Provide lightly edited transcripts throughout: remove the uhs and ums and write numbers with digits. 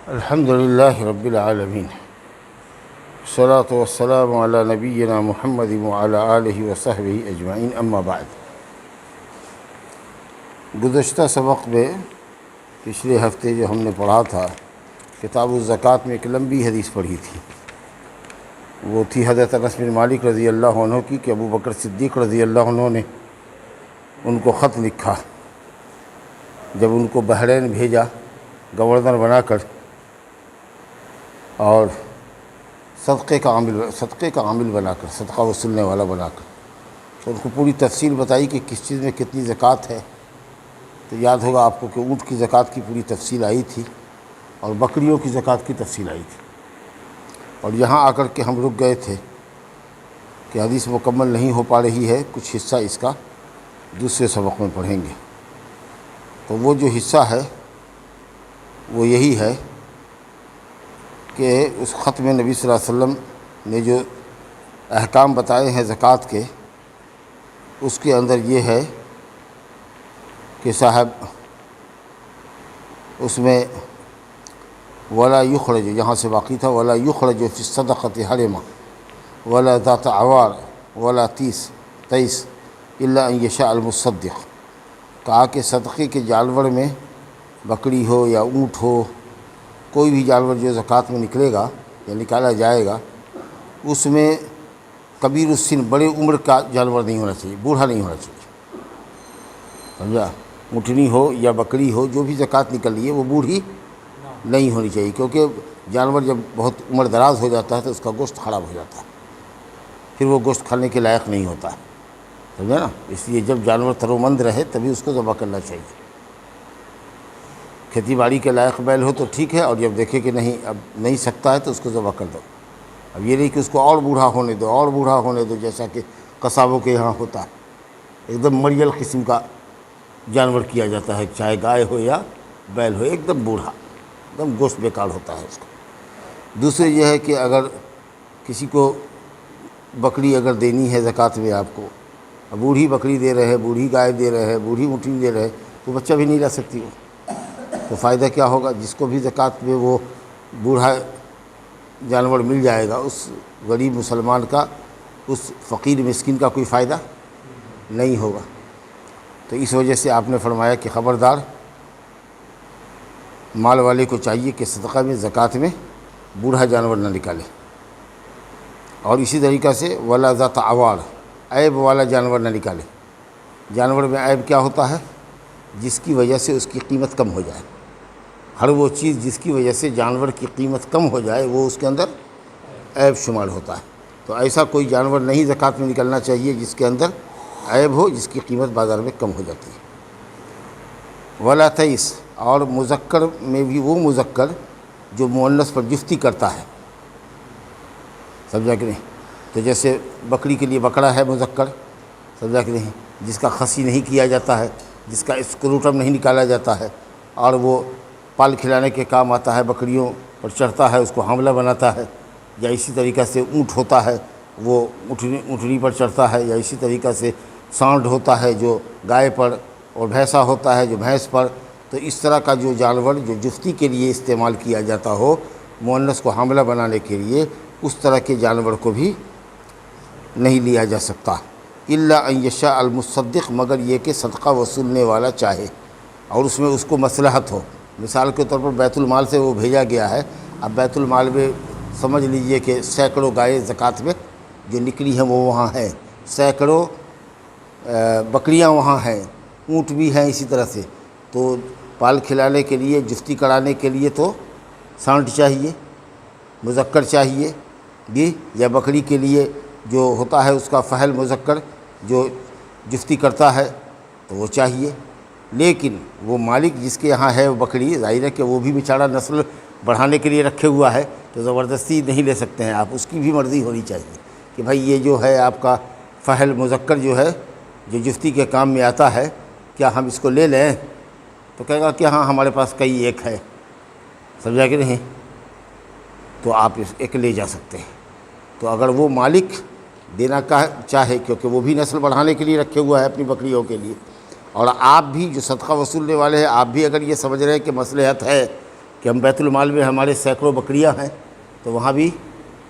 الحمد لله رب العالمين، الصلاة والسلام على نبينا محمد وعلى آلہ وصحبہ اجمعین، اما بعد۔ گزشتہ سبق میں پچھلے ہفتے جو ہم نے پڑھا تھا، کتاب الزکوٰۃ میں ایک لمبی حدیث پڑھی تھی۔ وہ تھی حضرت انس بن مالک رضی اللہ عنہ کی کہ ابو بکر صدیق رضی اللہ عنہ نے ان کو خط لکھا جب ان کو بحرین بھیجا گورنر بنا کر، اور صدقے کا عامل بنا کر، صدقہ وصولنے والا بنا کر، تو ان کو پوری تفصیل بتائی کہ کس چیز میں کتنی زکوٰۃ ہے۔ تو یاد ہوگا آپ کو کہ اونٹ کی زکوٰۃ کی پوری تفصیل آئی تھی اور بکریوں کی زکوٰۃ کی تفصیل آئی تھی، اور یہاں آ کر کے ہم رک گئے تھے کہ حدیث مکمل نہیں ہو پا رہی ہے، کچھ حصہ اس کا دوسرے سبق میں پڑھیں گے۔ تو وہ جو حصہ ہے وہ یہی ہے کہ اس خط میں نبی صلی اللہ علیہ وسلم نے جو احکام بتائے ہیں زکوٰۃ کے، اس کے اندر یہ ہے کہ صاحب اس میں ولا یخرج، یہاں سے باقی تھا ولا یخرج فی الصدقۃ حرمہ ولا ذات عوار ولا تیس الا ان یشاء المصدق۔ کہا کہ صدقے کے جانور میں بکری ہو یا اونٹ ہو، کوئی بھی جانور جو زکوٰۃ میں نکلے گا یا نکالا جائے گا، اس میں کبیر السن، بڑے عمر کا جانور نہیں ہونا چاہیے، بوڑھا نہیں ہونا چاہیے، سمجھا؟ اونٹنی ہو یا بکری ہو، جو بھی زکوٰۃ نکل رہی ہے وہ بوڑھی نہیں ہونی چاہیے، کیونکہ جانور جب بہت عمر دراز ہو جاتا ہے تو اس کا گوشت خراب ہو جاتا ہے، پھر وہ گوشت کھانے کے لائق نہیں ہوتا ہے، سمجھا نا؟ اس لیے جب جانور ترومند رہے تبھی اس کو ذبح کرنا چاہیے۔ کھیتی باڑی کے لائق بیل ہو تو ٹھیک ہے، اور جب دیکھے کہ نہیں اب نہیں سکتا ہے تو اس کو ذبح کر دو۔ اب یہ نہیں کہ اس کو اور بوڑھا ہونے دو جیسا کہ قصابوں کے یہاں ہوتا ہے، ایک دم مریل قسم کا جانور کیا جاتا ہے، چاہے گائے ہو یا بیل ہو، ایک دم بوڑھا، ایک دم گوشت بیکار ہوتا ہے اس کا۔ دوسرے یہ ہے کہ اگر کسی کو بکری اگر دینی ہے زکوٰۃ میں، آپ کو بوڑھی بکری دے رہے ہیں، بوڑھی گائے دے رہے ہیں، بوڑھی اونٹنی دے رہے ہیں، تو بچہ بھی نہیں لا سکتی وہ، تو فائدہ کیا ہوگا؟ جس کو بھی زکوٰۃ میں وہ بوڑھا جانور مل جائے گا، اس غریب مسلمان کا، اس فقیر مسکین کا کوئی فائدہ نہیں ہوگا۔ تو اس وجہ سے آپ نے فرمایا کہ خبردار، مال والے کو چاہیے کہ صدقہ میں زکوٰۃ میں بوڑھا جانور نہ نکالے، اور اسی طریقہ سے ولا ذات عوار، عیب والا جانور نہ نکالے۔ جانور میں عیب کیا ہوتا ہے؟ جس کی وجہ سے اس کی قیمت کم ہو جائے، ہر وہ چیز جس کی وجہ سے جانور کی قیمت کم ہو جائے وہ اس کے اندر عیب شمار ہوتا ہے۔ تو ایسا کوئی جانور نہیں زکوٰۃ میں نکلنا چاہیے جس کے اندر عیب ہو، جس کی قیمت بازار میں کم ہو جاتی ہے۔ ولا تیس، اور مذکر میں بھی وہ مذکر جو مؤنث پر جفتی کرتا ہے، سمجھا کہ نہیں؟ تو جیسے بکری کے لیے بکرا ہے مذکر، سمجھا کہ نہیں؟ جس کا خصی نہیں کیا جاتا ہے، جس کا اسکروٹم نہیں نکالا جاتا ہے، اور وہ پال کھلانے کے کام آتا ہے، بکریوں پر چڑھتا ہے، اس کو حاملہ بناتا ہے۔ یا اسی طریقہ سے اونٹ ہوتا ہے، وہ اونٹنی پر چڑھتا ہے، یا اسی طریقہ سے سانڈ ہوتا ہے جو گائے پر، اور بھینسا ہوتا ہے جو بھینس پر۔ تو اس طرح کا جو جانور جو جفتی کے لیے استعمال کیا جاتا ہو، مؤنث کو حاملہ بنانے کے لیے، اس طرح کے جانور کو بھی نہیں لیا جا سکتا، الا ان یشاء المصدق، مگر یہ کہ صدقہ وصولنے والا چاہے اور اس میں اس کو مصلحت ہو۔ مثال کے طور پر بیت المال سے وہ بھیجا گیا ہے، اب بیت المال میں سمجھ لیجئے کہ سینکڑوں گائے زکوٰۃ میں جو نکلی ہیں وہ وہاں ہیں، سینکڑوں بکریاں وہاں ہیں، اونٹ بھی ہیں اسی طرح سے، تو پال کھلانے کے لیے، جفتی کرانے کے لیے تو سانڈ چاہیے، مذکر چاہیے جی، یا بکری کے لیے جو ہوتا ہے اس کا فحل مذکر جو جفتی کرتا ہے تو وہ چاہیے۔ لیکن وہ مالک جس کے یہاں ہے وہ بکری، ظاہر ہے کہ وہ بھی بیچارہ نسل بڑھانے کے لیے رکھے ہوا ہے، تو زبردستی نہیں لے سکتے ہیں آپ، اس کی بھی مرضی ہونی چاہیے کہ بھائی یہ جو ہے آپ کا فحل مذکر جو ہے جو جفتی کے کام میں آتا ہے، کیا ہم اس کو لے لیں؟ تو کہے گا کہ ہاں ہمارے پاس کئی ایک ہے، سمجھا کہ نہیں؟ تو آپ ایک لے جا سکتے ہیں۔ تو اگر وہ مالک دینا چاہے، کیونکہ وہ بھی نسل بڑھانے کے لیے رکھے ہوا ہے اپنی بکریوں کے لیے، اور آپ بھی جو صدقہ وصولنے والے ہیں، آپ بھی اگر یہ سمجھ رہے ہیں کہ مصلحت ہے کہ ہم بیت المال میں ہمارے سینکڑوں بکریاں ہیں تو وہاں بھی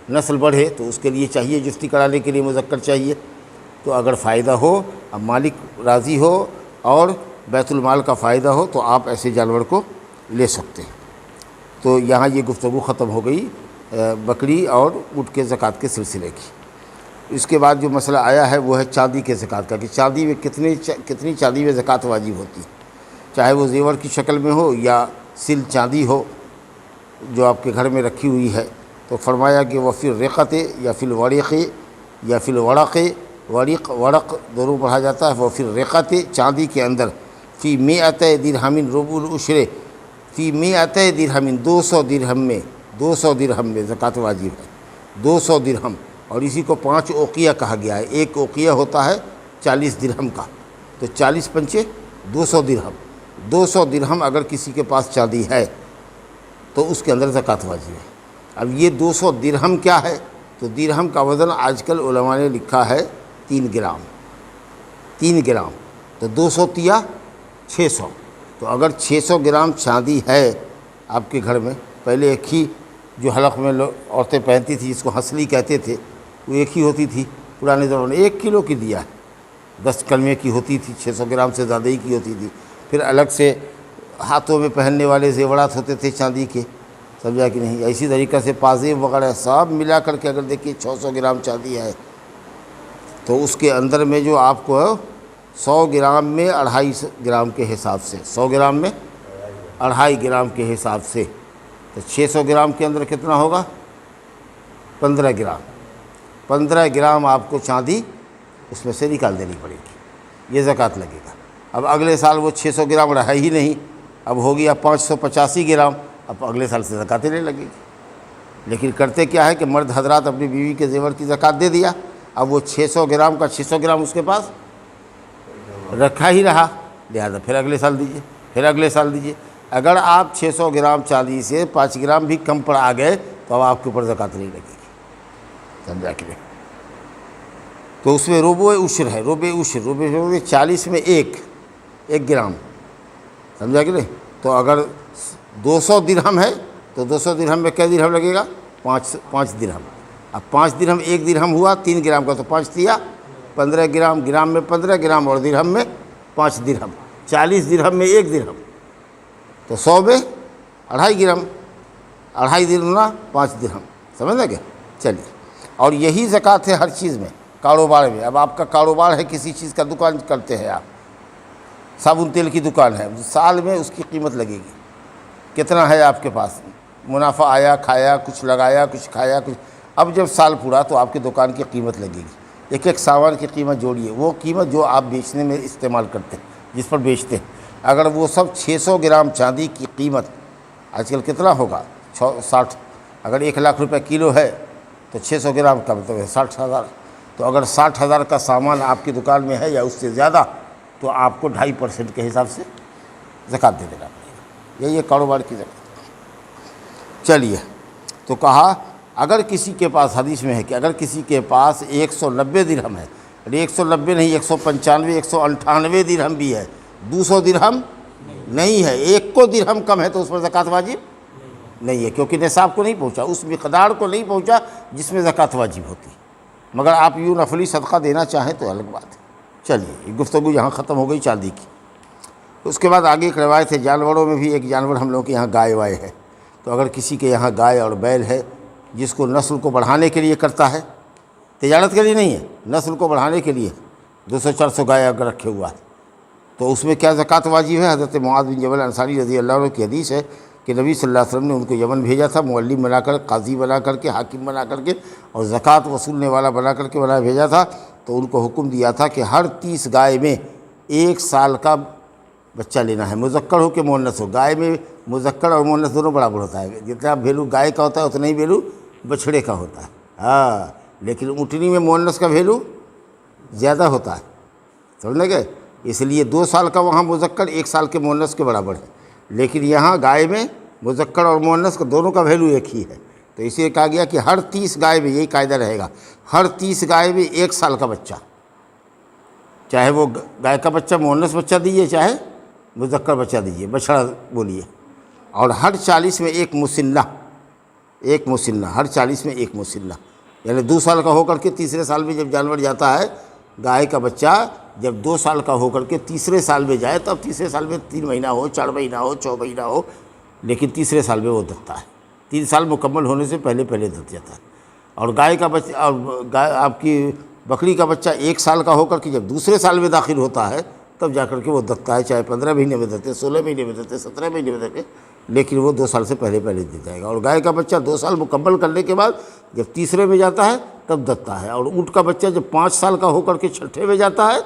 نسل بڑھے، تو اس کے لیے چاہیے جفتی کرانے کے لیے مذکر چاہیے۔ تو اگر فائدہ ہو، اب مالک راضی ہو اور بیت المال کا فائدہ ہو تو آپ ایسے جانور کو لے سکتے ہیں۔ تو یہاں یہ گفتگو ختم ہو گئی بکری اور اونٹ کے زکوٰۃ کے سلسلے کی۔ اس کے بعد جو مسئلہ آیا ہے وہ ہے چاندی کے زکوٰۃ کا، کہ چاندی میں کتنی چاندی میں زکوٰۃ واجب ہوتی ہے، چاہے وہ زیور کی شکل میں ہو یا سل چاندی ہو جو آپ کے گھر میں رکھی ہوئی ہے۔ تو فرمایا کہ وہ فی الرقۃ یا فی الورق یا فی الورق، ورق دونوں پڑھا جاتا ہے، وہ فی الرقۃ چاندی کے اندر، فی مئۃ درہم ربع العشر، فی مئۃ درہم 200 درہم میں زکوٰۃ واجب ہے، 200 درہم، اور اسی کو 5 اوقیہ کہا گیا ہے۔ ایک اوقیہ ہوتا ہے 40 درہم کا، تو 40 پنچے 200 درہم، 200 درہم اگر کسی کے پاس چاندی ہے تو اس کے اندر زکوٰۃ واجب ہے۔ اب یہ 200 درہم کیا ہے؟ تو درہم کا وزن آج کل علماء نے لکھا ہے 3 گرام، 3 گرام، تو 200 تیا 600، تو اگر 600 گرام چاندی ہے آپ کے گھر میں، پہلے ایک ہی جو حلق میں عورتیں پہنتی تھی جس کو ہنسلی کہتے تھے، وہ ایک ہی ہوتی تھی پرانے دور میں، 1 کلو کی دیا ہے، 10 کلمے کی ہوتی تھی، 600 گرام سے زیادہ ہی کی ہوتی تھی۔ پھر الگ سے ہاتھوں میں پہننے والے زیورات ہوتے تھے چاندی کے، سمجھا کہ نہیں؟ اسی طریقے سے پازیب وغیرہ سب ملا کر کے اگر دیکھیے 600 گرام چاندی ہے تو اس کے اندر میں جو آپ کو 100 گرام میں 250 گرام کے حساب سے، 100 گرام میں 2.5 گرام کے حساب سے، تو 600 گرام کے اندر کتنا ہوگا؟ 15 گرام، 15 گرام آپ کو چاندی اس میں سے نکال دینی پڑے گی، یہ زکوٰۃ لگے گا۔ اب اگلے سال وہ 600 گرام رہا ہی نہیں، اب ہو گیا 585 گرام، اب اگلے سال سے زکوٰۃ نہیں لگے گی۔ لیکن کرتے کیا ہے کہ مرد حضرات اپنی بیوی کے زیور کی زکوٰۃ دے دیا، اب وہ 600 گرام کا 600 گرام اس کے پاس رکھا ہی رہا، لہذا پھر اگلے سال دیجیے، پھر اگلے سال دیجیے۔ اگر آپ 600 گرام چاندی سے 5 گرام بھی کم پر آ گئے تو اب آپ کے اوپر زکوٰۃ نہیں لگے گی، سمجھا کہ نہیں؟ تو اس میں ربع عشر ہے، ربع عشر 40 میں 1 گرام، سمجھا کہ نہیں؟ تو اگر 200 درہم ہے تو 200 درہم میں کیا درہم لگے گا؟ 5 درہم۔ اب 5 درہم 1 درہم ہوا 3 گرام کا، تو 5 دیا 15 گرام، گرام میں 15 گرام اور درہم میں 5 درہم، 40 درہم میں 1 درہم، تو 100 میں 2.5 گرام، 2.5 درہم 5 درہم، سمجھنا کیا؟ چلیے، اور یہی زکوٰۃ ہے ہر چیز میں، کاروبار میں۔ اب آپ کا کاروبار ہے، کسی چیز کا دکان کرتے ہیں آپ، صابن تیل کی دکان ہے، سال میں اس کی قیمت لگے گی، کتنا ہے آپ کے پاس، منافع آیا، کھایا، کچھ لگایا، کچھ کھایا، کچھ، اب جب سال پورا تو آپ کی دکان کی قیمت لگے گی، ایک ایک سامان کی قیمت جوڑیے، وہ قیمت جو آپ بیچنے میں استعمال کرتے ہیں، جس پر بیچتے ہیں، اگر وہ سب 600 گرام چاندی کی قیمت آج کل کتنا ہوگا؟ 60، اگر 1 لاکھ روپے کلو ہے تو 600 گرام کا مطلب ہے 60,000، تو اگر 60,000 کا سامان آپ کی دکان میں ہے یا اس سے زیادہ تو آپ کو 2.5% کے حساب سے زکوٰۃ دے دینا پڑے گا، یہی ہے کاروبار کی زکوٰۃ۔ چلیے، تو کہا اگر کسی کے پاس، حدیث میں ہے کہ اگر کسی کے پاس 190 درہم ہے، 190 نہیں 195 198 درہم بھی ہے، 200 درہم نہیں ہے، 1 کو درہم کم ہے تو اس پر زکوٰۃ واجب نہیں ہے، کیونکہ نصاب کو نہیں پہنچا، اس مقدار کو نہیں پہنچا جس میں زکوٰۃ واجب ہوتی، مگر آپ یوں نفلی صدقہ دینا چاہیں تو الگ بات ہے۔ چلیے، یہ گفتگو یہاں ختم ہو گئی چاندی کی۔ اس کے بعد آگے ایک روایت ہے، جانوروں میں بھی ایک جانور ہم لوگوں کے یہاں گائے وائے ہے، تو اگر کسی کے یہاں گائے اور بیل ہے جس کو نسل کو بڑھانے کے لیے کرتا ہے، تجارت کے لیے نہیں ہے، نسل کو بڑھانے کے لیے 200-400 گائے اگر رکھے ہوا ہے تو اس میں کیا زکوٰۃ واجب ہے؟ حضرت معاذ بن جبل انصاری رضی اللہ عنہ کی حدیث ہے کہ نبی صلی اللہ علیہ وسلم نے ان کو یمن بھیجا تھا، معلم بنا کر، قاضی بنا کر کے، حاکم بنا کر کے اور زکوٰۃ وصولنے والا بنا کر کے بھیجا تھا، تو ان کو حکم دیا تھا کہ ہر 30 گائے میں 1 سال کا بچہ لینا ہے، مذکر ہو کہ مؤنث ہو۔ گائے میں مذکر اور مؤنث دونوں برابر ہوتا ہے، جتنا ویلو گائے کا ہوتا ہے اتنا ہی ویلو بچھڑے کا ہوتا ہے، ہاں، لیکن اونٹنی میں مؤنث کا ویلو زیادہ ہوتا ہے، سمجھنے گئے؟ اس لیے 2 سال کا وہاں مذکر 1 سال کے مؤنث کے برابر ہے، لیکن یہاں گائے میں مذکر اور مؤنث کا دونوں کا ویلو ایک ہی ہے، تو اس لیے کہا گیا کہ ہر 30 گائے میں، یہی قاعدہ رہے گا، ہر 30 گائے میں 1 سال کا بچہ، چاہے وہ گائے کا بچہ مؤنث بچہ دیجیے چاہے مذکر بچہ دیجیے، بچڑا بولیے، اور ہر 40 میں ایک مسنہ، ایک مسنہ، ہر 40 میں ایک مسنہ، یعنی 2 سال کا ہو کر کے تیسرے سال میں جب جانور جاتا ہے، گائے کا بچہ جب 2 سال کا ہو کر کے تیسرے سال میں جائے، تب تیسرے سال میں 3 مہینہ ہو، 4 مہینہ ہو، 6 مہینہ ہو، لیکن تیسرے سال میں وہ دھتا ہے، 3 سال مکمل ہونے سے پہلے دھت جاتا ہے۔ اور گائے کا بچہ، اور آپ کی بکری کا بچہ 1 سال کا ہو کر کے جب دوسرے سال میں داخل ہوتا ہے، تب جا کر کے وہ دھتا ہے، چاہے 15 مہینے میں دھتے، 16 مہینے میں دھتے، 17 مہینے میں دھتے، لیکن وہ 2 سال سے پہلے دے جائے گا۔ اور گائے کا بچہ 2 سال مکمل کرنے کے بعد جب تیسرے میں جاتا ہے تب دھتا ہے، اور اونٹ کا بچہ جب 5 سال کا ہو کر کے 6ٹھے میں جاتا ہے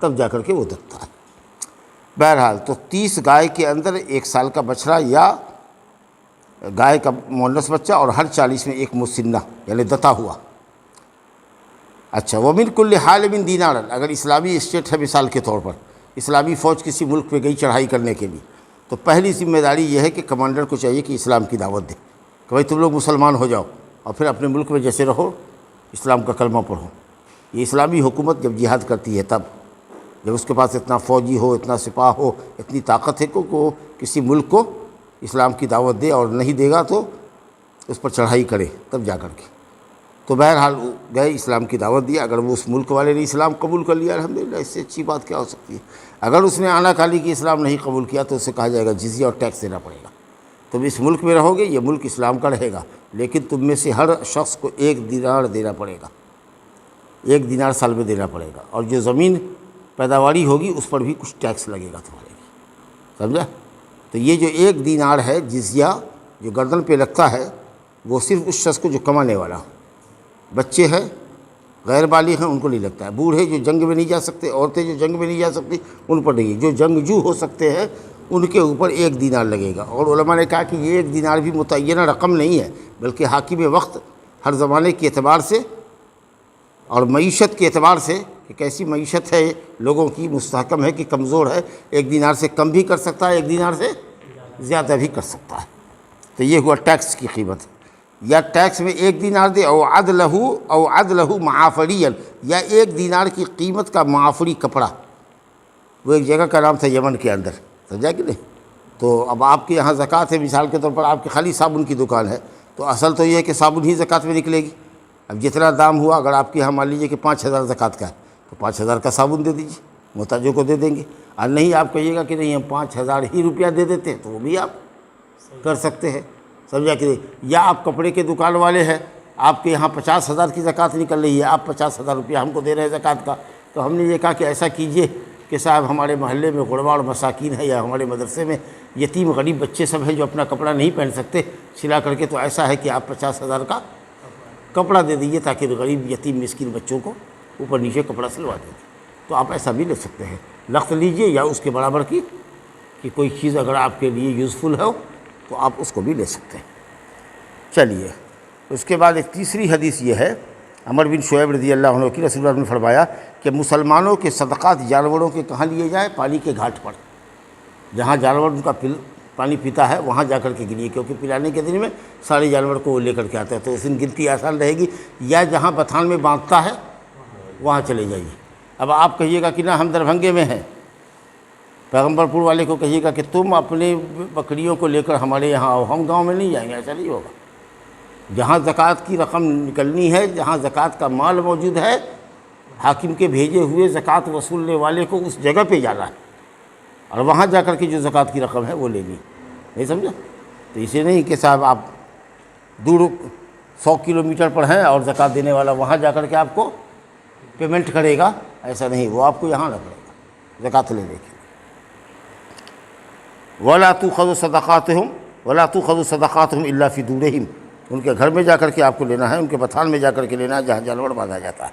تب جا کر کے وہ دھتا ہے۔ بہرحال تو 30 گائے کے اندر 1 سال کا بچڑا یا گائے کا مونس بچہ، اور ہر 40 میں ایک مسنہ یعنی دتا ہوا۔ اچھا، وَمِن كُلِّ حَالِمٍ دِینَارًا، اگر اسلامی اسٹیٹ ہے، مثال کے طور پر اسلامی فوج کسی ملک پہ گئی چڑھائی کرنے کے لیے، تو پہلی ذمہ داری یہ ہے کہ کمانڈر کو چاہیے کہ اسلام کی دعوت دے، کہ بھائی تم لوگ مسلمان ہو جاؤ اور پھر اپنے ملک میں جیسے رہو، اسلام کا کلمہ پڑھو۔ یہ اسلامی حکومت جب جہاد کرتی ہے، تب جب اس کے پاس اتنا فوجی ہو، اتنا سپاہ ہو، اتنی طاقت ہے کہ وہ کسی ملک کو اسلام کی دعوت دے، اور نہیں دے گا تو اس پر چڑھائی کرے، تب جا کر کے۔ تو بہرحال گئے، اسلام کی دعوت دیا، اگر وہ اس ملک والے نے اسلام قبول کر لیا الحمدللہ، اس سے اچھی بات کیا ہو سکتی ہے۔ اگر اس نے آنا کالی کی اسلام نہیں قبول کیا تو اسے کہا جائے گا جزیہ اور ٹیکس دینا پڑے گا، تم اس ملک میں رہو گے، یہ ملک اسلام کا رہے گا، لیکن تم میں سے ہر شخص کو 1 دینار دینا پڑے گا، 1 دینار سال میں دینا پڑے گا، اور جو زمین پیداواری ہوگی اس پر بھی کچھ ٹیکس لگے گا تمہارے لیے، سمجھا؟ تو یہ جو 1 دینار ہے جزیہ جو گردن پہ لگتا ہے، وہ صرف اس شخص کو جو کمانے والا ہو، بچے ہیں، غیر بالغ ہیں، ان کو نہیں لگتا ہے، بوڑھے جو جنگ میں نہیں جا سکتے، عورتیں جو جنگ میں نہیں جا سکتی، ان پر نہیں، جو جنگجو ہو سکتے ہیں ان کے اوپر 1 دینار لگے گا۔ اور علماء نے کہا کہ یہ 1 دینار بھی متعینہ رقم نہیں ہے، بلکہ حاکم وقت ہر زمانے کے اعتبار سے اور معیشت کے اعتبار سے کہ کیسی معیشت ہے لوگوں کی، مستحکم ہے کہ کمزور ہے، 1 دینار سے کم بھی کر سکتا ہے، 1 دینار سے زیادہ بھی کر سکتا ہے۔ تو یہ ہوا ٹیکس کی قیمت، یا ٹیکس میں 1 دینار دے، او عدلہ معافریًا، یا 1 دینار کی قیمت کا معافری کپڑا، وہ ایک جگہ کا نام تھا یمن کے اندر، سمجھا کہ نہیں؟ تو اب آپ کے یہاں زکوٰۃ ہے، مثال کے طور پر آپ کی خالی صابن کی دکان ہے، تو اصل تو یہ ہے کہ صابن ہی زکوٰۃ میں نکلے گی۔ اب جتنا دام ہوا، اگر آپ کے یہاں مان لیجیے کہ 5,000 زکوٰۃ کا ہے تو 5,000 کا صابن دے دیجیے، محتاجوں کو دے دیں گے۔ اور نہیں آپ کہیے گا کہ نہیں ہم 5,000 ہی روپیہ دے دیتے ہیں، تو وہ بھی آپ کر سکتے ہیں، سمجھا کہ نہیں؟ یا آپ کپڑے کے دکان والے ہیں، آپ کے یہاں 50,000 کی زکوٰۃ نکل رہی ہے، آپ 50,000 روپیہ ہم کو دے رہے ہیں زکوٰۃ کا، تو ہم نے یہ کہا کہ ایسا کیجئے کہ صاحب ہمارے محلے میں غربا اور مساکین ہے، یا ہمارے مدرسے میں یتیم غریب بچے سب ہیں جو اپنا کپڑا نہیں پہن سکتے سلا کر کے، تو ایسا ہے کہ آپ 50,000 کا کپڑا دے دیجیے تاکہ غریب یتیم مسکین بچوں کو اوپر نیچے کپڑا سلوا دیں، تو آپ ایسا بھی لے سکتے ہیں، لخت لیجئے یا اس کے برابر کی کہ کوئی چیز اگر آپ کے لیے یوزفل ہو تو آپ اس کو بھی لے سکتے ہیں۔ چلیے، اس کے بعد ایک تیسری حدیث یہ ہے، عمر بن شعیب رضی اللہ عنہ کی، رسول اللہ نے فرمایا کہ مسلمانوں کے صدقات جانوروں کے کہاں لیے جائیں؟ پانی کے گھاٹ پر، جہاں جانور ان کا پانی پیتا ہے وہاں جا کر کے گنیے، کیونکہ پلانے کے دن میں سارے جانور کو وہ لے کر کے آتا ہے، تو اس دن گنتی آسان رہے گی۔ یا جہاں بتھان میں باندھتا ہے وہاں چلے جائیے۔ اب آپ کہیے گا کہ نہ ہم دربھنگے میں ہیں، پیغمبر پور والے کو کہیے گا کہ تم اپنی بکریوں کو لے کر ہمارے یہاں آؤ، ہم گاؤں میں نہیں جائیں گے، ایسا نہیں ہوگا۔ جہاں زکوٰۃ کی رقم نکلنی ہے، جہاں زکوٰۃ کا مال موجود ہے، حاکم کے بھیجے ہوئے زکوٰۃ وصولنے والے کو اس جگہ پہ جانا ہے، اور وہاں جا کر کے جو زکوٰۃ کی رقم ہے وہ لینی، نہیں سمجھا؟ تو اسے نہیں کہ صاحب آپ دور 100 کلومیٹر پر ہیں اور زکوٰۃ دینے والا وہاں جا کر کے آپ کو پیمنٹ کرے گا، ایسا نہیں، وہ آپ کو یہاں نہ کرے گا زکوٰۃ لینے کے۔ وَلَا تُؤْخَذُ صَدَقَاتُهُمْ إِلَّا فِي دُورِهِمْ، ان کے گھر میں جا کر کے آپ کو لینا ہے، ان کے بتھان میں جا کر کے لینا ہے جہاں جانور باندھا جاتا ہے۔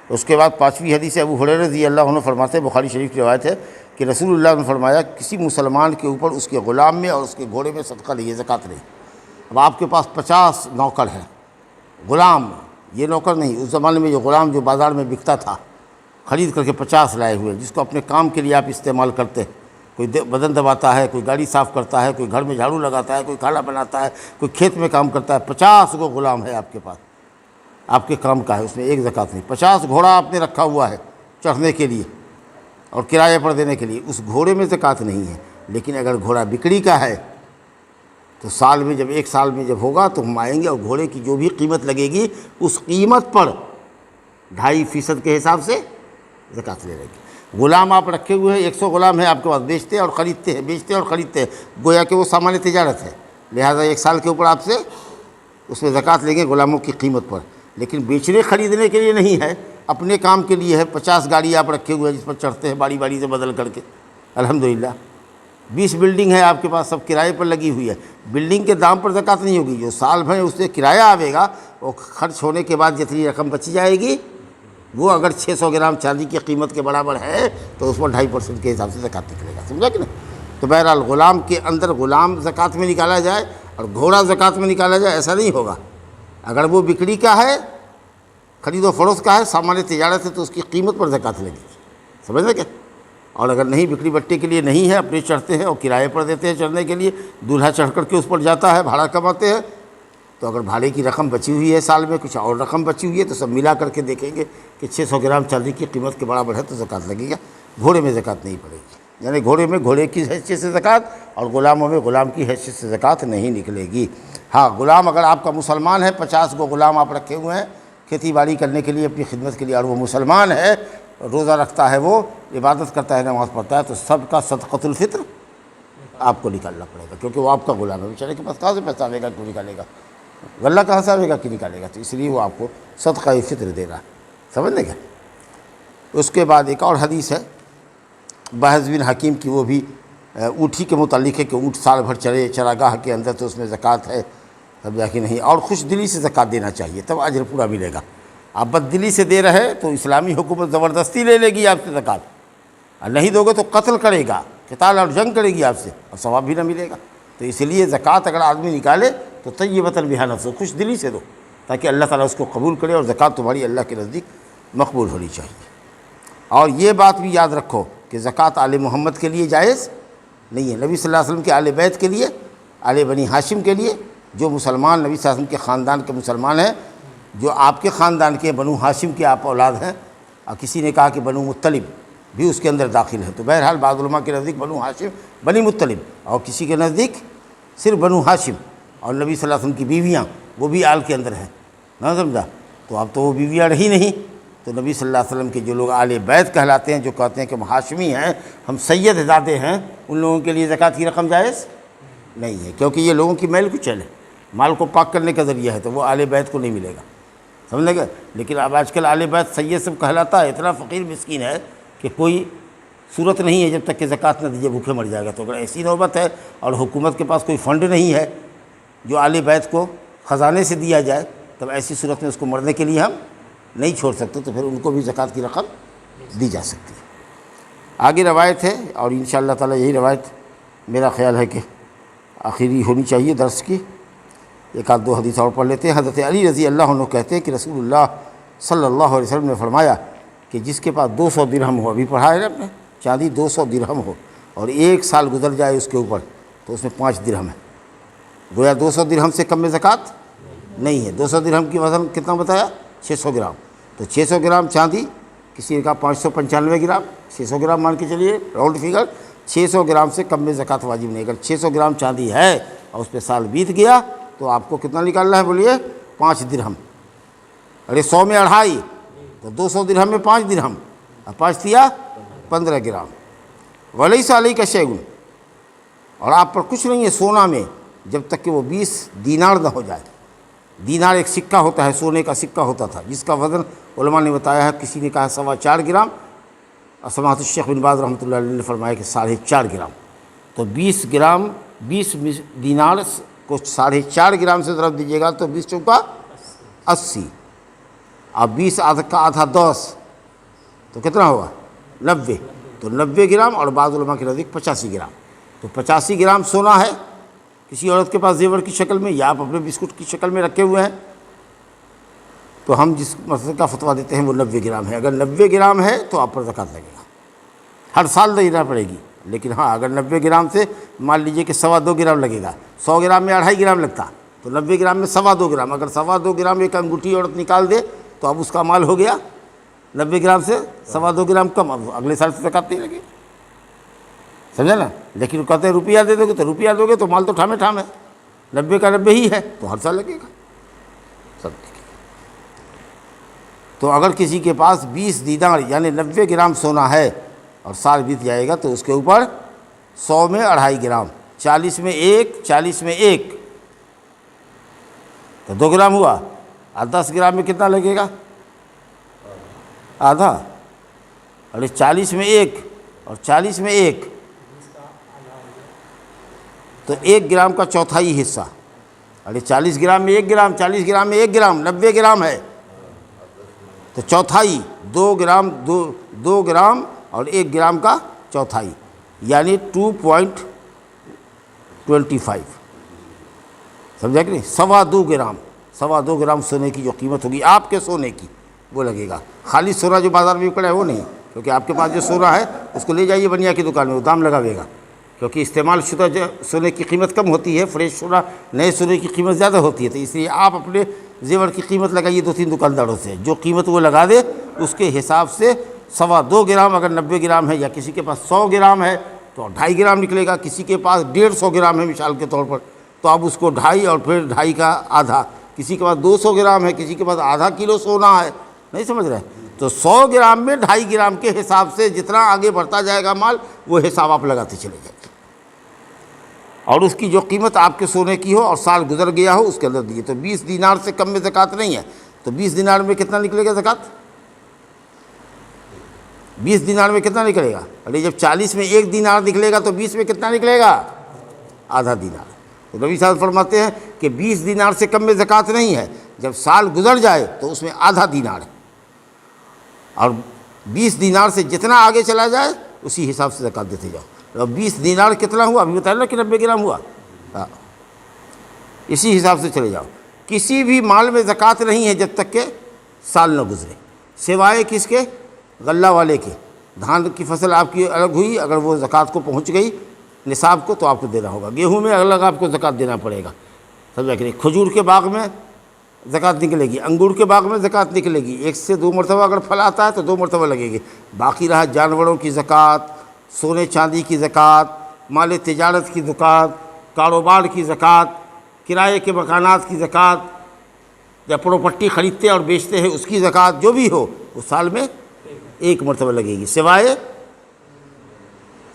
اس کے بعد 5ویں حدیث ابو ہریرہ رضی اللہ عنہ فرماتے ہیں، بخاری شریف کی روایت ہے کہ رسول اللہ نے فرمایا کسی مسلمان کے اوپر اس کے غلام میں اور اس کے گھوڑے میں صدقہ نہیں، زکوٰۃ نہیں۔ اب آپ کے پاس 50 نوکر ہیں، غلام، یہ نوکر نہیں، اس زمانے میں جو غلام جو بازار میں بکتا تھا، خرید کر کے 50 لائے ہوئے، جس کو اپنے کام کے لیے آپ استعمال کرتے ہیں، کوئی بدن دباتا ہے، کوئی گاڑی صاف کرتا ہے، کوئی گھر میں جھاڑو لگاتا ہے، کوئی کھانا بناتا ہے، کوئی کھیت میں کام کرتا ہے، 50 کو غلام ہے آپ کے پاس، آپ کے کام کا ہے، اس میں ایک زکوٰۃ نہیں۔ 50 گھوڑا آپ نے رکھا ہوا ہے چڑھنے کے لیے اور کرایہ پر دینے کے لیے، اس گھوڑے میں زکوٰۃ نہیں ہے، لیکن اگر گھوڑا بکری کا ہے تو سال میں جب 1 سال میں جب ہوگا تو ہم آئیں گے اور گھوڑے کی جو بھی قیمت لگے گی اس قیمت پر 2.5% کے حساب سے زکوٰۃ لے لیں گے۔ غلام آپ رکھے ہوئے ہیں، 100 غلام ہیں آپ کے پاس، بیچتے اور خریدتے ہیں، بیچتے اور خریدتے ہیں، گویا کہ وہ سامان تجارت ہے، لہٰذا 1 سال کے اوپر آپ سے اس میں زکوٰۃ لیں گے غلاموں کی قیمت پر، لیکن بیچنے خریدنے کے لیے نہیں ہے، اپنے کام کے لیے ہے۔ 50 گاڑی آپ رکھے ہوئے ہیں جس پر چڑھتے ہیں باری باری سے بدل کر کے، الحمدللہ 20 بلڈنگ ہے آپ کے پاس، سب کرائے پر لگی ہوئی ہے، بلڈنگ کے دام پر زکوٰۃ نہیں ہوگی، جو سال بھر اس سے کرایہ آئے گا وہ خرچ ہونے کے بعد جتنی رقم بچی جائے گی وہ اگر 600 گرام چاندی کی قیمت کے برابر ہے تو اس پر 2.5% کے حساب سے زکوٰۃ نکلے گا، سمجھا کہ نہیں؟ تو بہرحال غلام کے اندر غلام زکوٰۃ میں نکالا جائے اور گھوڑا زکوٰۃ میں نکالا جائے ایسا نہیں ہوگا۔ اگر وہ بکری کا ہے، خرید و فروخت کا ہے، سامان تجارت ہے تو اس کی قیمت پر زکوٰۃ لگے گی، سمجھ لیں کیا؟ اور اگر نہیں، بکری بٹے کے لیے نہیں ہے، اپنے چڑھتے ہیں اور کرائے پر دیتے ہیں چڑھنے کے لیے، دولہا چڑھ کر کے اس پر جاتا ہے، بھاڑا کماتے ہیں، تو اگر بھاڑے کی رقم بچی ہوئی ہے سال میں، کچھ اور رقم بچی ہوئی ہے تو سب ملا کر کے دیکھیں گے کہ 600 گرام چاندی کی قیمت کے برابر ہے تو زکوٰۃ لگے گا، گھوڑے میں زکوٰۃ نہیں پڑے گی، یعنی گھوڑے میں گھوڑے کی حیثیت سے زکوٰۃ اور غلاموں میں غلام کی حیثیت سے زکوٰۃ نہیں نکلے گی۔ ہاں، غلام اگر آپ کا مسلمان ہے، 50 کو غلام آپ رکھے ہوئے ہیں کھیتی باڑی کرنے کے لیے، اپنی خدمت کے لیے، اور وہ مسلمان ہے، روزہ رکھتا ہے، وہ عبادت کرتا ہے، نماز پڑھتا ہے، تو سب کا صدقۃ الفطر آپ کو نکالنا پڑے گا، کیونکہ وہ آپ کا غلام ہے، بیچارے کے پاس کہاں سے پیسہ آئے گا، کیوں نکالے گا، غلہ کہاں سے آئے گا کہ نکالے گا، تو اس لیے وہ آپ کو صدقہ فطر دے رہا ہے، سمجھنے کا۔ اس کے بعد ایک اور حدیث ہے بحث بن حکیم کی، وہ بھی اونٹی کے متعلق ہے کہ اونٹ سال بھر چرے چراگاہ کے اندر تو اس میں زکوٰۃ ہے، سمجھا کہ نہیں، اور خوش دلی سے زکوٰۃ دینا چاہیے تب اجر پورا ملے گا۔ آپ بد دلی سے دے رہے تو اسلامی حکومت زبردستی لے لے گی آپ سے زکوٰۃ، اور نہیں دو گے تو قتل کرے گا، قتال اور جنگ کرے گی آپ سے، اور ثواب بھی نہ ملے گا۔ تو اس لیے زکوٰۃ اگر آدمی نکالے تو طیبۃ بہا نفس، خوش دلی سے دو تاکہ اللہ تعالیٰ اس کو قبول کرے، اور زکوٰۃ تمہاری اللہ کے نزدیک مقبول ہونی چاہیے۔ اور یہ بات بھی یاد رکھو کہ زکوٰۃ آل محمد کے لیے جائز نہیں ہے، نبی صلی اللہ علیہ وسلم کے آل بیت کے لیے، آل بنی ہاشم کے لیے، جو مسلمان نبی صلی اللہ علیہ وسلم کے خاندان کے مسلمان ہیں، جو آپ کے خاندان کے بنو ہاشم کے آپ اولاد ہیں، اور کسی نے کہا کہ بنو مطلب بھی اس کے اندر داخل ہے، تو بہرحال بعض علماء کے نزدیک بنو ہاشم بنی مطلب، اور کسی کے نزدیک صرف بنو ہاشم، اور نبی صلی اللہ علیہ وسلم کی بیویاں وہ بھی آل کے اندر ہیں، نہ سمجھا؟ تو اب تو وہ بیویاں رہی نہیں، تو نبی صلی اللہ علیہ وسلم کے جو لوگ آل بیت کہلاتے ہیں، جو کہتے ہیں کہ ہم ہاشمی ہیں، ہم سید زادے ہیں، ان لوگوں کے لیے زکوٰۃ کی رقم جائز نہیں ہے، کیونکہ یہ لوگوں کی میل کچیل ہے، مال کو پاک کرنے کا ذریعہ ہے، تو وہ آل بیت کو نہیں ملے گا، سمجھ گئے؟ لیکن اب آج کل آل بیت سید سب کہلاتا ہے، اتنا فقیر مسکین ہے کہ کوئی صورت نہیں ہے جب تک کہ زکوٰۃ نہ دیجیے بھوکے مر جائے گا۔ تو اگر ایسی نوبت ہے اور حکومت کے پاس کوئی فنڈ نہیں ہے جو آل بیت کو خزانے سے دیا جائے، تب ایسی صورت میں اس کو مرنے کے لیے ہم نہیں چھوڑ سکتے، تو پھر ان کو بھی زکوٰۃ کی رقم دی جا سکتی ہے۔ آگے روایت ہے، اور انشاءاللہ تعالی یہی روایت میرا خیال ہے کہ آخری ہونی چاہیے درس کی، ایک آدھ 2 حدیث اور پڑھ لیتے ہیں۔ حضرت علی رضی اللہ عنہ کہتے ہیں کہ رسول اللہ صلی اللہ علیہ وسلم نے فرمایا کہ جس کے پاس 200 درہم ہو، ابھی پڑھا ہے نا اپنے، چاندی 200 درہم ہو اور 1 سال گزر جائے اس کے اوپر، تو اس میں 5 درہم ہے، گویا 200 درہم سے کم میں زکوٰۃ نہیں ہے۔ 200 درہم کی وزن کتنا بتایا؟ 600 گرام، تو 600 گرام چاندی، کسی نے کہا 595 گرام، 600 گرام مان کے چلیے راؤنڈ فگر، 600 گرام سے کم میں زکوٰۃ واجب نہیں۔ اگر 600 گرام چاندی ہے اور اس پہ سال بیت گیا تو آپ کو کتنا نکالنا ہے بولیے؟ 5 درہم۔ ارے 100 میں 2.5، تو 200 درہم میں 5 درہم، اور 5 دیا 15 گرام۔ ولیس علیک شیء، اور آپ پر کچھ نہیں ہے سونا میں جب تک کہ وہ 20 دینار نہ ہو جائے۔ دینار ایک سکہ ہوتا ہے، سونے کا سکہ ہوتا تھا، جس کا وزن علماء نے بتایا ہے، کسی نے کہا 4.25 گرام، اور سماحت الشیخ بن باز رحمۃ اللہ علیہ نے فرمایا کہ 4.5 گرام۔ تو 20 گرام، 20 دینار کو 4.5 گرام سے ضرب دیجیے گا تو 20 چوکا 80، اب 20 کا آدھا 10، تو کتنا ہوگا؟ 90، تو 90 گرام، اور بعض علماء کے نزدیک 85 گرام۔ تو 85 گرام سونا ہے کسی عورت کے پاس زیور کی شکل میں، یا آپ اپنے بسکٹ کی شکل میں رکھے ہوئے ہیں، تو ہم جس مسئلے کا فتویٰ دیتے ہیں وہ 90 گرام ہے۔ اگر 90 گرام ہے تو آپ پر زکوٰۃ لگے گا، ہر سال دینا پڑے گی، لیکن ہاں اگر 90 گرام سے مان لیجئے کہ 2.25 گرام لگے گا، 100 گرام میں 2.5 گرام لگتا، تو 90 گرام میں 2.25 گرام، اگر 2.25 گرام ایک انگوٹھی عورت نکال دے تو اب اس کا مال ہو گیا 90 گرام سے 2.25 گرام کم، اب اگلے سال سے زکوٰۃ نہیں لگے، سمجھا نا؟ لیکن وہ کہتے ہیں روپیہ دے دو گے، تو روپیہ دو گے تو مال تو ٹھامے ٹھام ہے، 90 کا 90 ہی ہے تو ہر سال لگے گا سب دیکھیں۔ تو اگر کسی کے پاس 20 دینار یعنی 90 گرام سونا ہے اور سال بیت جائے گا تو اس کے اوپر 100 میں 2.5 گرام، 40 میں 1، 40 میں 1 تو 2 گرام ہوا، اور 10 گرام میں کتنا لگے گا؟ آدھا، اور 40 میں 1 اور 40 میں 1 تو 1 گرام کا چوتھائی حصہ، اور 40 گرام میں 1 گرام، 40 گرام میں 1 گرام، 90 گرام ہے تو چوتھائی 2 گرام، 2 گرام اور 1 گرام کا چوتھائی یعنی 2.25، سمجھا کہ نہیں؟ 2.25 گرام، 2.25 گرام سونے کی جو قیمت ہوگی آپ کے سونے کی وہ لگے گا۔ خالی سونا جو بازار میں پڑا ہے وہ نہیں، کیونکہ آپ کے پاس جو سونا ہے اس کو لے جائیے بنیا کی دکان میں، وہ دام لگاوے گا، کیونکہ استعمال شدہ سونے کی قیمت کم ہوتی ہے، فریش سونا نئے سونے کی قیمت زیادہ ہوتی ہے، تو اس لیے آپ اپنے زیور کی قیمت لگائیے 2-3 دکانداروں سے، جو قیمت وہ لگا دے اس کے حساب سے 2.25 گرام اگر 90 گرام ہے، یا کسی کے پاس 100 گرام ہے تو 2.5 گرام نکلے گا، کسی کے پاس 150 گرام ہے مثال کے طور پر تو آپ اس کو 2.5 اور پھر 2.5 کا آدھا، کسی کے پاس 200 گرام ہے، کسی کے پاس آدھا کلو سونا ہے، نہیں سمجھ رہے؟ تو 100 گرام میں 2.5 گرام کے حساب سے جتنا آگے بڑھتا جائے گا مال وہ حساب آپ لگاتے چلے جائیں، اور اس کی جو قیمت آپ کے سونے کی ہو اور سال گزر گیا ہو اس کے اندر دیے۔ تو 20 دینار سے کم میں زکوٰۃ نہیں ہے، تو 20 دینار میں کتنا نکلے گا زکوٰۃ؟ 20 دینار میں کتنا نکلے گا؟ ارے جب 40 میں 1 دینار نکلے گا تو 20 میں کتنا نکلے گا؟ آدھا دینار۔ تو نبی صاحب فرماتے ہیں کہ 20 دینار سے کم میں زکوٰۃ نہیں ہے، جب سال گزر جائے تو اس میں آدھا دینار ہے، اور 20 دینار سے جتنا آگے چلا جائے اسی حساب سے زکوٰۃ دیتے جاؤ۔ 20 دینار کتنا ہوا ابھی بتایا نا کہ 90 گرام ہوا، ہاں اسی حساب سے چلے جاؤ۔ کسی بھی مال میں زکوٰۃ نہیں ہے جب تک کہ سال نہ گزرے، سوائے کس کے؟ غلہ والے کے۔ دھان کی فصل آپ کی الگ ہوئی، اگر وہ زکوٰۃ کو پہنچ گئی نصاب کو تو آپ کو دینا ہوگا، گیہوں میں الگ آپ کو زکوٰۃ دینا پڑے گا، سمجھا کہ نہیں؟ کھجور کے باغ میں زکوٰۃ نکلے گی، انگور کے باغ میں زکوٰۃ نکلے گی، 1 سے 2 مرتبہ اگر پھل آتا ہے تو 2 مرتبہ لگے گی۔ باقی رہا جانوروں کی زکوٰۃ، سونے چاندی کی زکوٰۃ، مال تجارت کی زکوٰۃ، کاروبار کی زکوٰۃ، کرائے کے مکانات کی زکوٰۃ، یا پراپرٹی خریدتے اور بیچتے ہیں اس کی زکوٰۃ، جو بھی ہو وہ سال میں 1 مرتبہ لگے گی،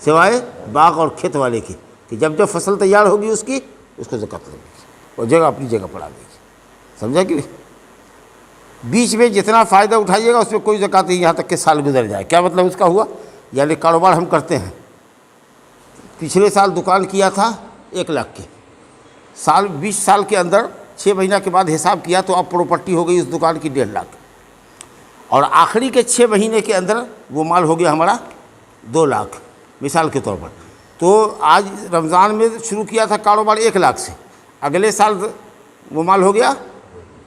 سوائے باغ اور کھیت والے کی، کہ جب جب فصل تیار ہوگی اس کو زکوٰۃ لگے گی اور جگہ اپنی جگہ پڑا دے گی، سمجھا کہ بیچ میں جتنا فائدہ اٹھائیے گا اس میں کوئی زکوٰۃ نہیں یہاں تک کہ سال گزر جائے۔ کیا مطلب اس کا ہوا؟ یعنی کاروبار ہم کرتے ہیں، پچھلے سال دکان کیا تھا 1 لاکھ کی، 20 سال کے اندر 6 مہینہ کے بعد حساب کیا تو اب پراپرٹی ہو گئی اس دکان کی 1.5 لاکھ، اور آخری کے 6 مہینے کے اندر وہ مال ہو گیا ہمارا 2 لاکھ مثال کے طور پر۔ تو آج رمضان میں شروع کیا تھا کاروبار 1 لاکھ سے، اگلے سال وہ مال ہو گیا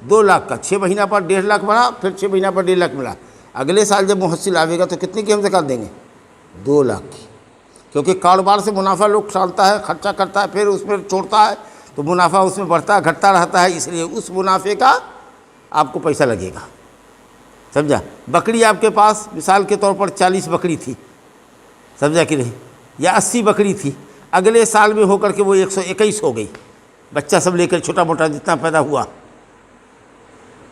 2 لاکھ کا، 6 مہینہ پر 1.5 لاکھ بڑھا، پھر 6 مہینہ پر 1.5 لاکھ ملا، اگلے سال جب محصل آئے گا تو کتنے کی ہم زکوٰۃ دیں گے؟ 2 لاکھ کی، کیونکہ کاروبار سے منافع لوگ ٹالتا ہے، خرچہ کرتا ہے، پھر اس میں چھوڑتا ہے تو منافع اس میں بڑھتا گھٹتا رہتا ہے، اس لیے اس منافع کا آپ کو پیسہ لگے گا، سمجھا؟ بکری آپ کے پاس مثال کے طور پر 40 بکری تھی، سمجھا کہ نہیں؟ یا 80 بکری تھی، اگلے سال میں ہو کر کے وہ 121 ہو گئی، بچہ سب لے کر چھوٹا موٹا جتنا پیدا ہوا،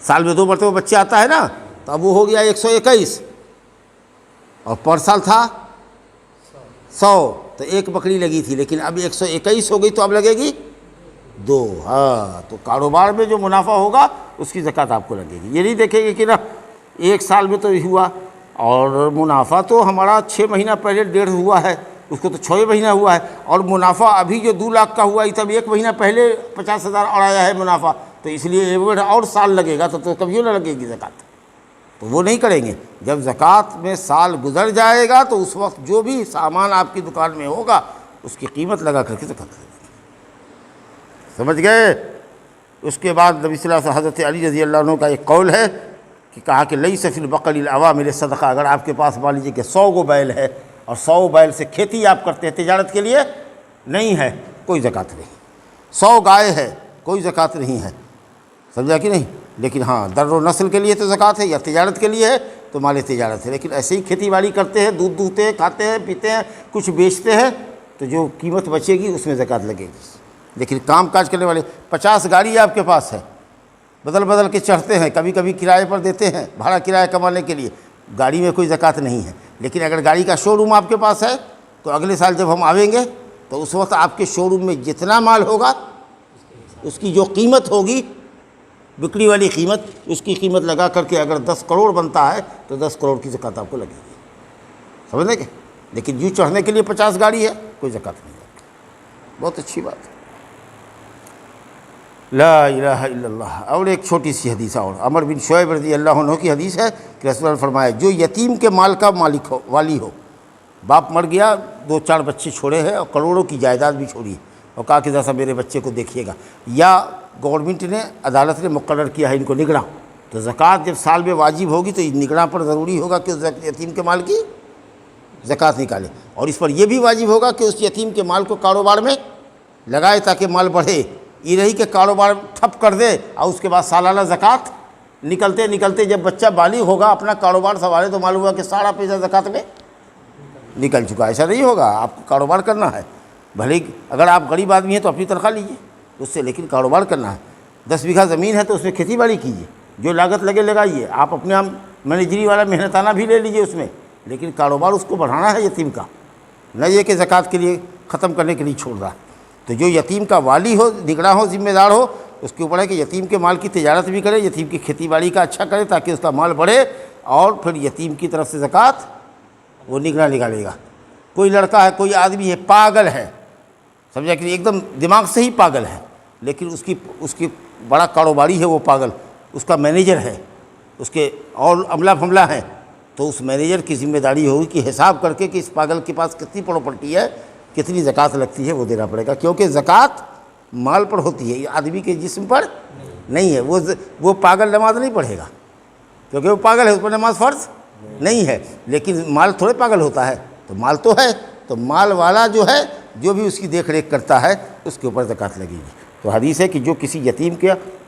سال میں 2 مرتبہ بچہ آتا ہے نا، تو اب وہ ہو گیا 121، اور پر سال تھا 100، تو 1 بکری لگی تھی، لیکن اب 121 ہو گئی تو اب لگے گی 2۔ ہاں، تو کاروبار میں جو منافع ہوگا اس کی زکوٰۃ آپ کو لگے گی۔ یہ نہیں دیکھیں گے کہ نا 1 سال میں تو ہوا، اور منافع تو ہمارا 6 مہینہ پہلے 1.5 ہوا ہے، اس کو تو 6 مہینہ ہوا ہے، اور منافع ابھی جو 2 لاکھ کا ہوا ہے تب 1 مہینہ پہلے 50,000 اور آیا ہے منافع، تو اس لیے اور سال لگے گا تو کبھی نہ لگے گی زکوٰۃ، تو وہ نہیں کریں گے۔ جب زکوٰۃ میں سال گزر جائے گا تو اس وقت جو بھی سامان آپ کی دکان میں ہوگا اس کی قیمت لگا کر کے زکوٰۃ لگے گی، سمجھ گئے؟ اس کے بعد نبی صلی اللہ علیہ وسلم حضرت علی رضی اللہ عنہ کا ایک قول ہے کہ کہا کہ لیس فی البقر العوامل صدقہ، اگر آپ کے پاس مان لیجیے کہ 100 گو بیل ہے اور 100 بیل سے کھیتی آپ کرتے ہیں تجارت کے لیے، نہیں ہے کوئی زکوٰۃ نہیں، 100 گائے ہے کوئی زکوٰۃ نہیں ہے، سمجھا کہ نہیں؟ لیکن ہاں در و نسل کے لیے تو زکوٰۃ ہے، یا تجارت کے لیے ہے تو مال تجارت ہے، لیکن ایسے ہی کھیتی باڑی کرتے ہیں، دودھ دوہتے ہیں، کھاتے ہیں پیتے ہیں، کچھ بیچتے ہیں، تو جو قیمت بچے گی اس میں زکوٰۃ لگے گی، لیکن کام کاج کرنے والے 50 گاڑی آپ کے پاس ہے، بدل بدل کے چڑھتے ہیں، کبھی کبھی کرائے پر دیتے ہیں بھاڑا کرایہ کمانے کے لیے، گاڑی میں کوئی زکوٰۃ نہیں ہے۔ لیکن اگر گاڑی کا شو روم آپ کے پاس ہے تو اگلے سال جب ہم آئیں گے تو اس وقت آپ کے شو روم میں جتنا مال ہوگا اس کی جو قیمت ہوگی، بکری والی قیمت، اس کی قیمت لگا کر کے اگر 10 کروڑ بنتا ہے تو 10 کروڑ کی زکوٰۃ آپ کو لگے گی، سمجھنے کے؟ لیکن یوں چڑھنے کے لیے 50 گاڑی ہے، کوئی زکوٰۃ نہیں ہے۔ بہت اچھی بات ہے، لا الہ الا اللہ۔ اور ایک چھوٹی سی حدیث اور، عمر بن شعیب رضی اللہ عنہ کی حدیث ہے کہ رسول اللہ نے فرمایا جو یتیم کے مال کا مالک ہو، والی ہو، باپ مر گیا، 2-4 بچے چھوڑے ہیں اور کروڑوں کی جائیداد بھی چھوڑی ہے، اور کہا کہ ذرا میرے بچے کو دیکھیے گا، یا گورنمنٹ نے، عدالت نے مقرر کیا ہے ان کو نگراں، تو زکوٰۃ جب سال میں واجب ہوگی تو نگراں پر ضروری ہوگا کہ اس یتیم کے مال کی زکوٰۃ نکالے، اور اس پر یہ بھی واجب ہوگا کہ اس یتیم کے مال کو کاروبار میں لگائے تاکہ مال بڑھے، یہ نہیں کہ کاروبار ٹھپ کر دے اور اس کے بعد سالانہ زکوٰۃ نکلتے نکلتے جب بچہ بالغ ہوگا اپنا کاروبار سنبھالے تو معلوم ہوا کہ سارا پیسہ زکوٰۃ میں نکل چکا۔ ایسا نہیں ہوگا، آپ کو کاروبار کرنا ہے، بھلے اگر آپ غریب آدمی ہیں تو اپنی تنخواہ لیجیے اس سے، لیکن کاروبار کرنا ہے۔ 10 بیگھہ زمین ہے تو اس میں کھیتی باڑی کیجیے، جو لاگت لگے لگائیے، آپ اپنے آپ مینیجری والا محنتانہ بھی لے لیجیے اس میں، لیکن کاروبار اس کو بڑھانا ہے یتیم کا، نہ یہ کہ زکوٰۃ کے لیے ختم کرنے کے لیے چھوڑ رہا ہے۔ تو جو یتیم کا والی ہو، نگراں ہو، ذمہ دار ہو، اس کے اوپر ہے کہ یتیم کے مال کی تجارت بھی کرے، یتیم کی کھیتی باڑی کا اچھا کرے تاکہ اس کا مال بڑھے، اور پھر یتیم کی طرف سے زکوٰۃ وہ نگراں نکالے گا۔ کوئی لڑکا ہے، کوئی آدمی ہے، پاگل ہے، سمجھا کہ ایک دم دماغ سے ہی پاگل ہے، لیکن اس کی بڑا کاروباری ہے وہ پاگل، اس کا مینیجر ہے، اس کے اور عملہ فملہ ہیں، تو اس مینیجر کی ذمہ داری ہوگی کہ حساب کر کے کہ اس پاگل کے پاس کتنی پراپرٹی ہے، کتنی زکوٰۃ لگتی ہے، وہ دینا پڑے گا، کیونکہ زکوٰۃ مال پر ہوتی ہے، یہ آدمی کے جسم پر نہیں ہے۔ وہ پاگل نماز نہیں پڑھے گا کیونکہ وہ پاگل ہے، اس پر نماز فرض نہیں ہے، لیکن مال تھوڑے پاگل ہوتا ہے، تو مال تو ہے، تو مال والا جو ہے، جو بھی اس کی دیکھ ریکھ کرتا ہے اس کے اوپر زکوٰۃ لگے گی۔ تو حدیث ہے کہ جو کسی یتیم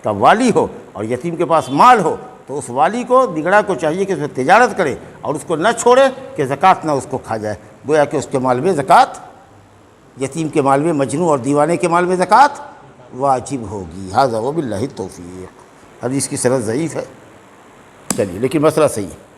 کا والی ہو اور یتیم کے پاس مال ہو تو اس والی کو، نگراں کو چاہیے کہ اس میں تجارت کرے اور اس کو نہ چھوڑے کہ زکوٰۃ نہ اس کو کھا جائے، گویا کہ اس کے مال میں زکوٰۃ، یتیم کے مال میں، مجنون اور دیوانے کے مال میں زکوٰۃ واجب ہوگی۔ ھذا وباللہ التوفیق۔ حدیث کی سند ضعیف ہے، چلیے، لیکن مسئلہ صحیح ہے۔